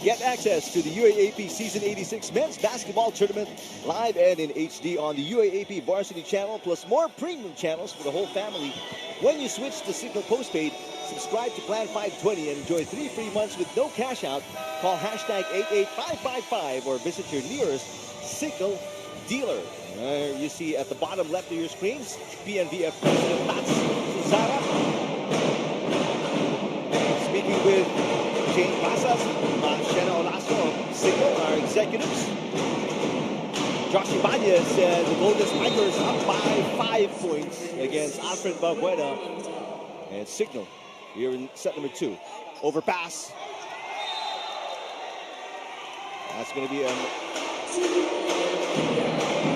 Get access to the UAAP Season 86 Men's Basketball Tournament live and in HD on the UAAP Varsity Channel, plus more premium channels for the whole family. When you switch to Cignal Postpaid, subscribe to Plan 520 and enjoy 3 free months with no cash out. Call hashtag 88555 or visit your nearest Cignal dealer. You see at the bottom left of your screens, PNVF President Mats Zara speaking with Jane Basas, Shena Olaso, Cignal, our executives. Josh Ibanez said the Golden Spikers up by 5 points against Alfred Balbuena and Cignal here in set number 2. Overpass. That's going to be a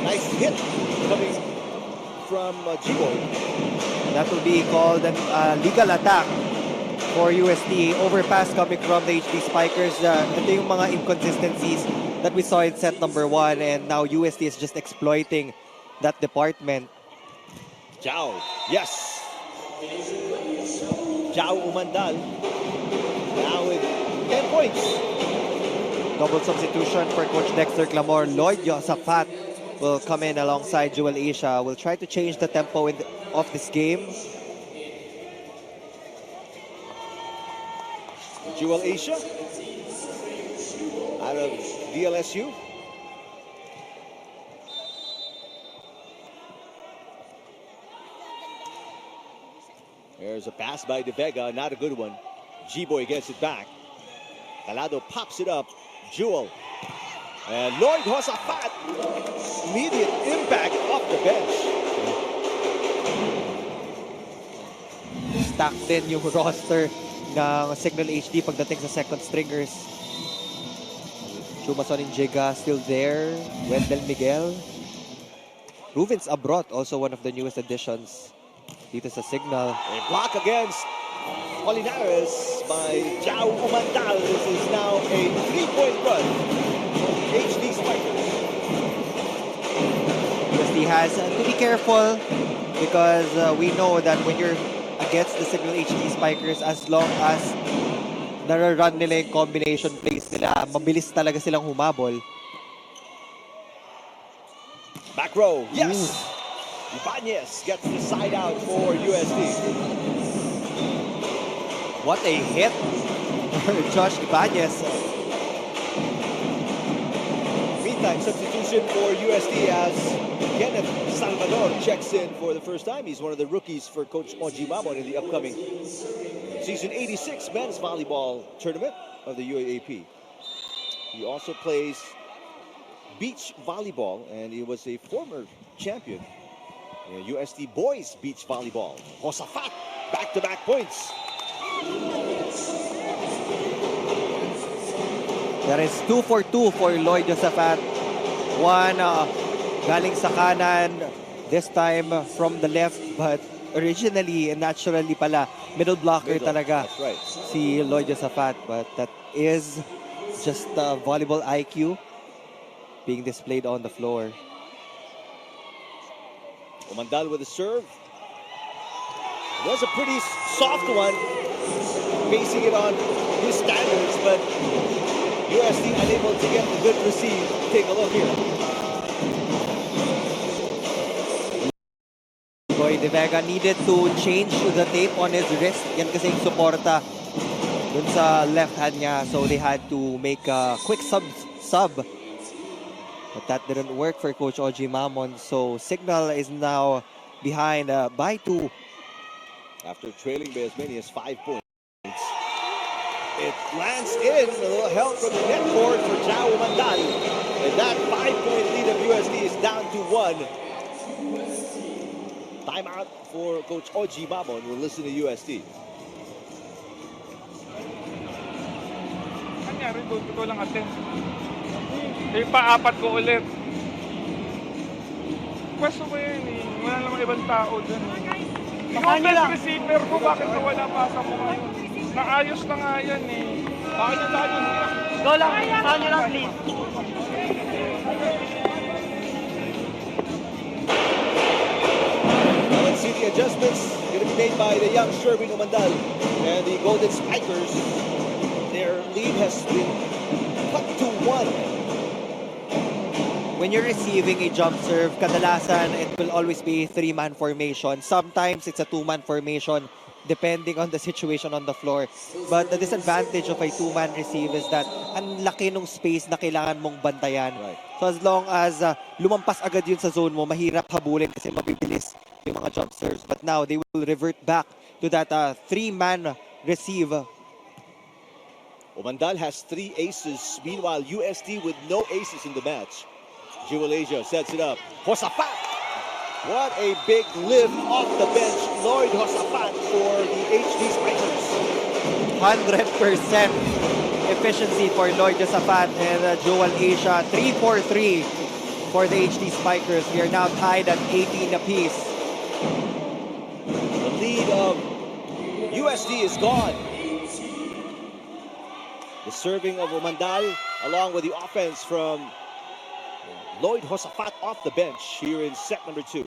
nice hit coming from G-Boy. That will be called a legal attack for UST. Overpass coming from the HD Spikers. Ito yung mga inconsistencies that we saw in set number 1, and now UST is just exploiting that department. Zhao, yes. Zhao Umandal now with 10 points. Double substitution for Coach Dexter Clamor. Lloyd Yosafat will come in alongside Jewel Asia. Will try to change the tempo of this game. Jewel Asia out of DLSU. There's a pass by De Vega, not a good one. G-Boy gets it back. Calado pops it up. Jewel. And Lloyd Josafat. Immediate impact off the bench. Stack din yung roster ng Cignal HD pagdating sa second stringers. Chumason Injega still there. Wendell Miguel. Ruvens Abrot, also one of the newest additions dito sa Cignal. A block against Polinares by Zhao Umandal. This is now a 3-point run for the HD Spikers. UST has to be careful because we know that when you're against the Cignal HD Spikers, as long as nare-run nila yung combination plays nila, mabilis talaga silang humabol. Back row, yes! Ibanez gets the side out for UST. What a hit for Josh Ibanez. Meantime, substitution for UST as Kenneth Salvador checks in for the first time. He's one of the rookies for Coach Oji Mamon in the upcoming Season 86 Men's Volleyball Tournament of the UAAP. He also plays beach volleyball, and he was a former champion in UST Boys Beach Volleyball. Josafat, back-to-back points. That is 2 for 2 for Lloyd Josafat. One galing sa kanan, this time from the left, but originally and naturally pala, middle blocker talaga. That's right. Si Lloyd Josafat, but that is just volleyball IQ being displayed on the floor. Umandal with a serve. It was a pretty soft one, basing it on his standards, but UST unable to get the good receive. Take a look here. Boy, De Vega needed to change the tape on his wrist. Yan kasi yung suporta dun sa left hand niya. So they had to make a quick sub. But that didn't work for Coach Oji Mamon. So Cignal is now behind by 2. After trailing by as many as 5 points. It lands in. A little help from the net board for Zhao Umandal. And that 5-point lead of UST is down to 1. Timeout for Coach Oji Mamon. We'll listen to UST. Nangyari doon, ito lang attempt. Eh, pa-4 ko ulit. Pwesto ko yun eh. Wala namang ibang tao dun eh. Ikaw best receiver ko, bakit nawala pasa mo ngayon? Naayos na nga yan eh. Bakit yung tayo niya? Go lang, saan nyo lang please. Let's see the adjustments going to be made by the young Sherwin Umandal and the Golden Spikers. Their lead has been when you're receiving a jump serve, kadalasan it will always be a three-man formation. Sometimes it's a two-man formation depending on the situation on the floor. But the disadvantage of a two-man receive is that ang laki ng space na kailangan mong bantayan. Right. So as long as lumampas agad yun sa zone mo, mahirap habulin kasi mabibilis yung mga jump serves. But now they will revert back to that three-man receive. Umandal has 3 aces. Meanwhile, UST with no aces in the match. Jewel Asia sets it up. Hosafat! What a big lift off the bench. Lloyd Hosafat for the HD Spikers. 100% efficiency for Lloyd Hosafat and Jewel Asia. 3-4-3 for the HD Spikers. We are now tied at 18 apiece. The lead of USD is gone. The serving of Umandal along with the offense from Lloyd Hosafat off the bench here in set number 2.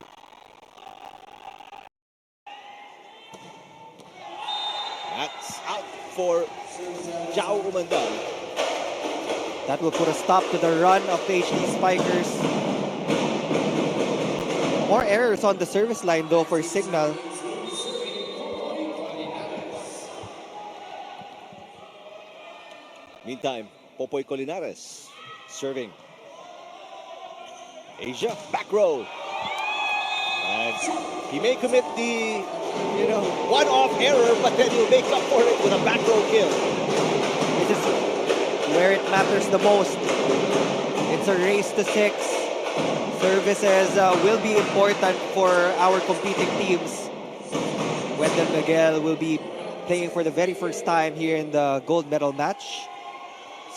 That's out for Jao Umandal. That will put a stop to the run of the HD Spikers. More errors on the service line though for Cignal. Meantime, Popoy Colinares serving. Asia, back row. And he may commit the, one-off error, but then he'll make up for it with a back row kill. This is where it matters the most. It's a race to 6. Services will be important for our competing teams. Wendell Miguel will be playing for the very first time here in the gold medal match.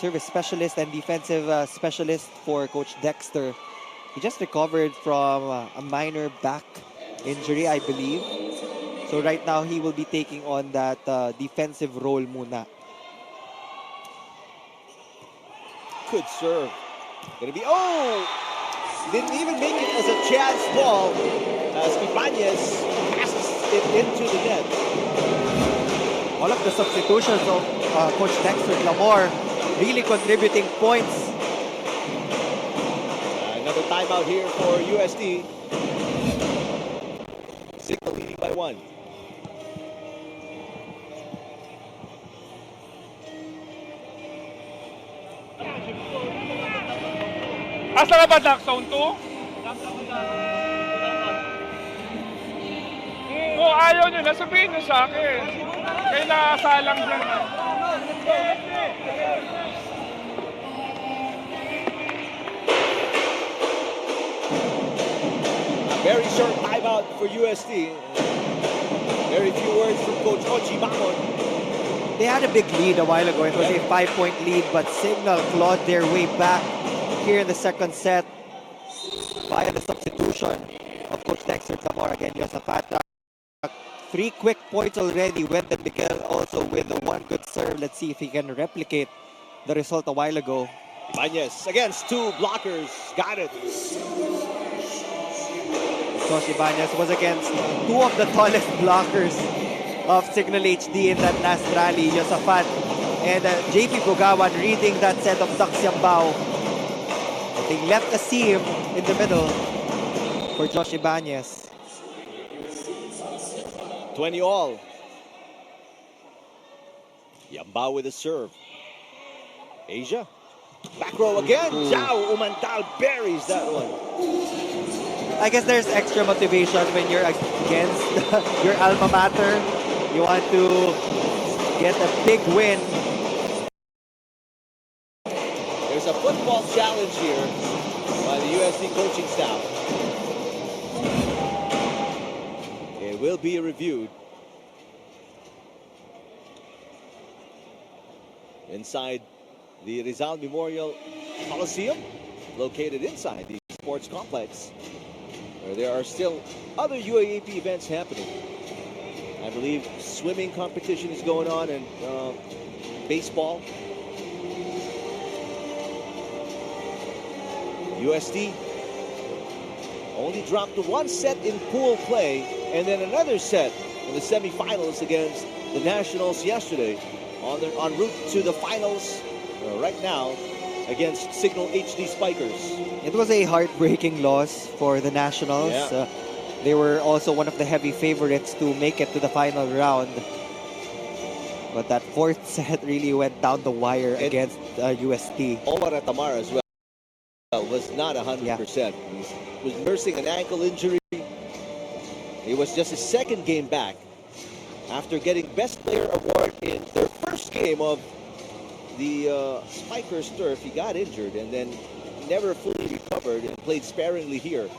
Service specialist and defensive specialist for Coach Dexter. He just recovered from a minor back injury, I believe. So right now, he will be taking on that defensive role muna. Good serve. Gonna be, didn't even make it as a chance ball as Ibanez passes it into the net. All of the substitutions of Coach Dexter Lamore really contributing points. Another timeout here for USD. Cignal leading by 1. Asa ka ba, Doc? Zone 2? Kung ayaw nyo, nasabihin nyo sa akin. Kaya nakasalang dyan. Very short timeout for USD. Very few words from Coach Ochi Bamon. They had a big lead a while ago. It was a 5-point lead, but Cignal clawed their way back here in the second set via the substitution of Coach Dexter Lamore. Again, Josafat. 3 quick points already. Wendell Miguel also with the 1 good serve. Let's see if he can replicate the result a while ago. Ibanez against 2 blockers. Got it. Josh Ibanez was against 2 of the tallest blockers of Cignal HD in that last rally. Josafat and JP Bugawan reading that set of Daxiambao. They left a seam in the middle for Josh Ibanez. 20 all. Yambao with a serve. Asia. Back row again. Jao Umandal buries that one. I guess there's extra motivation when you're against your alma mater. You want to get a big win. There's a football challenge here by the USD coaching staff. It will be reviewed inside the Rizal Memorial Coliseum, located inside the sports complex, where there are still other UAAP events happening. I believe swimming competition is going on and baseball. USD only dropped 1 set in pool play and then another set in the semifinals against the Nationals yesterday. En route to the finals right now against Cignal HD Spikers. It was a heartbreaking loss for the Nationals. Yeah. They were also one of the heavy favorites to make it to the final round. But that fourth set really went down the wire against UST. Omar Atamar as well was not 100%. He was nursing an ankle injury. It was just his second game back after getting Best Player Award in their first game of the Spikers turf. He got injured and then never fully recovered and played sparingly here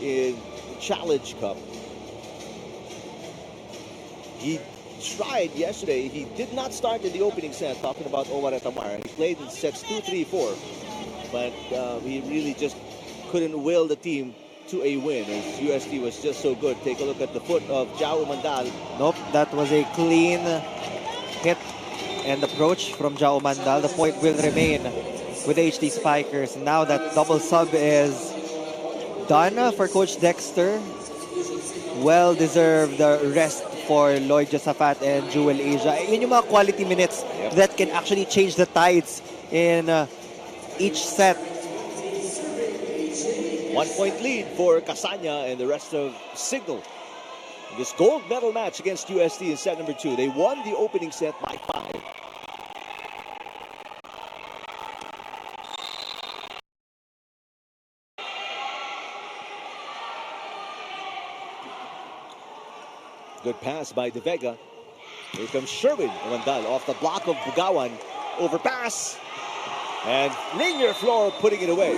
in the Challenge Cup. He tried yesterday. He did not start in the opening set, talking about Omar Atamar. He played in sets 2, 3, 4. But he really just couldn't will the team to a win as UST was just so good. Take a look at the foot of Jao Mandal. Nope, that was a clean hit and approach from Jao Mandal. The point will remain with HD Spikers. Now that double sub is done for Coach Dexter. Well-deserved rest for Lloyd Josaphat and Jewel Asia. Yun yung mga quality minutes that can actually change the tides in each set. 1 point lead for Casanya and the rest of Cignal. This gold medal match against UST in set number 2. They won the opening set by 5. Good pass by De Vega. Here comes Sherwin Mandal off the block of Bugawan. Overpass. And linear floor putting it away.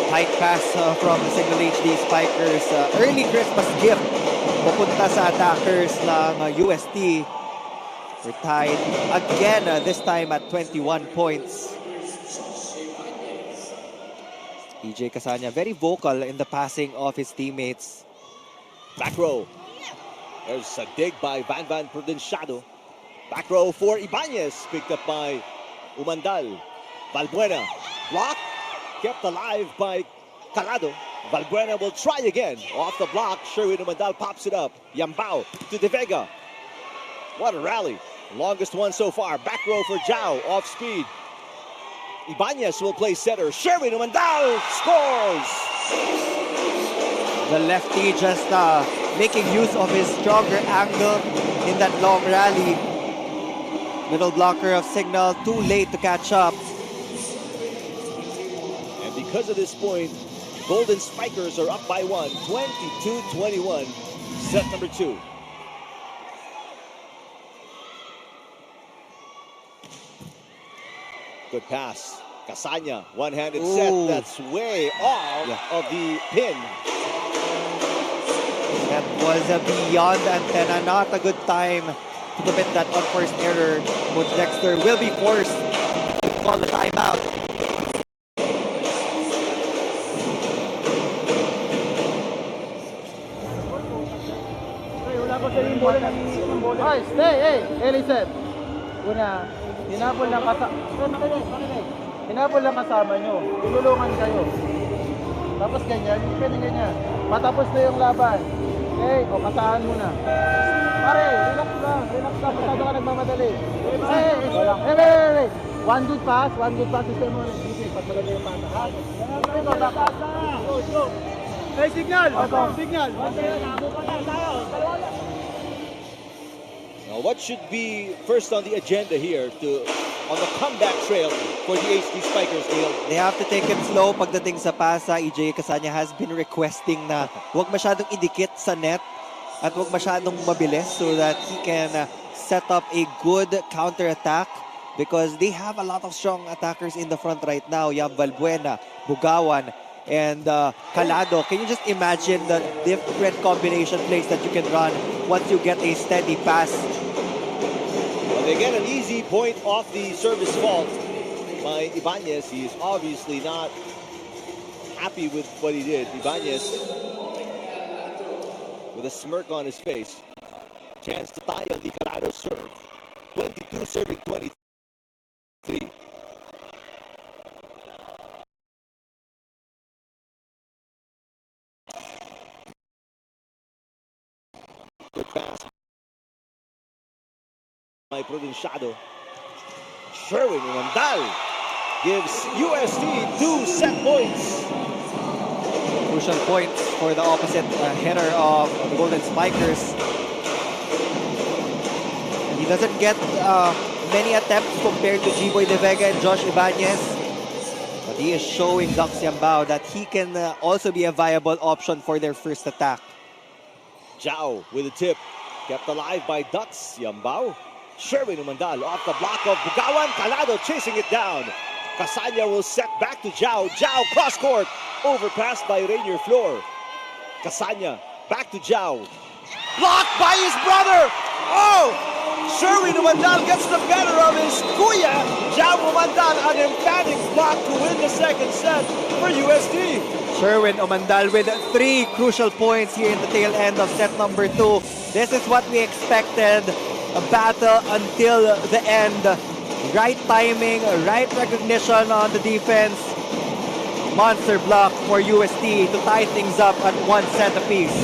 Tight pass from the Cignal HD Spikers. Early Christmas gift pupunta sa attackers ng UST. We're tied again, this time at 21 points. EJ Casanya very vocal in the passing of his teammates. Back row. There's a dig by Van Prudenciado. Back row for Ibanez. Picked up by Umandal. Valbuena. Block. Kept alive by Calado. Valbuena will try again. Off the block. Sherwin Umandal pops it up. Yambao to De Vega. What a rally. Longest one so far. Back row for Jao. Off speed. Ibanez will play center. Sherwin Umandal scores. The lefty just making use of his stronger angle in that long rally. Middle blocker of Cignal, too late to catch up. And because of this point, Golden Spikers are up by 1, 22-21, set number 2. Good pass. Casanya, one-handed set. That's way off of the pin. That was a beyond antenna. Not a good time to commit that unforced error. Coach Dexter will be forced to call the timeout. Ay, stay, hey, listen. Una, hinapol lang kasama nyo. Tulungan kayo. Tapos ganyan, hindi pwede ganyan. Matapos na yung laban. Okay, o kasahan muna. Pare, relax lang. Masyado ka nagmamadali. Hey. One good pass, system mo. Pag maganda yung pasa. Hey, signal! Signal! Now, what should be first on the agenda here on the comeback trail for the HD Spikers, Neil? They have to take it slow pagdating sa pasa. EJ Casanya has been requesting na huwag masyadong idikit sa net at huwag masyadong mabilis so that he can set up a good counter-attack because they have a lot of strong attackers in the front right now. You have Valbuena, Bugawan, and Calado. Can you just imagine the different combination plays that you can run once you get a steady pass? Well, they get an easy point off the service fault by Ibanez. He is obviously not happy with what he did. Ibanez with a smirk on his face. Chance to tie on the Calado serve. 22 serving 23. Good pass by Prudenciado. Sherwin Umandal gives UST 2 set points. Crucial points for the opposite hitter of the Golden Spikers. He doesn't get many attempts compared to G-Boy De Vega and Josh Ibanez. But he is showing Dux Yambao that he can also be a viable option for their first attack. Zhao with a tip. Kept alive by Dux Yambao. Sherwin Umandal off the block of Bugawan. Calado chasing it down. Casanya will set back to Zhao. Zhao cross court. Overpassed by Rainier Flor. Casanya back to Zhao. Blocked by his brother. Oh! Sherwin Umandal gets the better of his kuya. Zhao Umandal an emphatic block to win the second set for USD. Sherwin Umandal with 3 crucial points here in the tail end of set number 2. This is what we expected. A battle until the end. Right timing, right recognition on the defense. Monster block for UST to tie things up at 1 set apiece.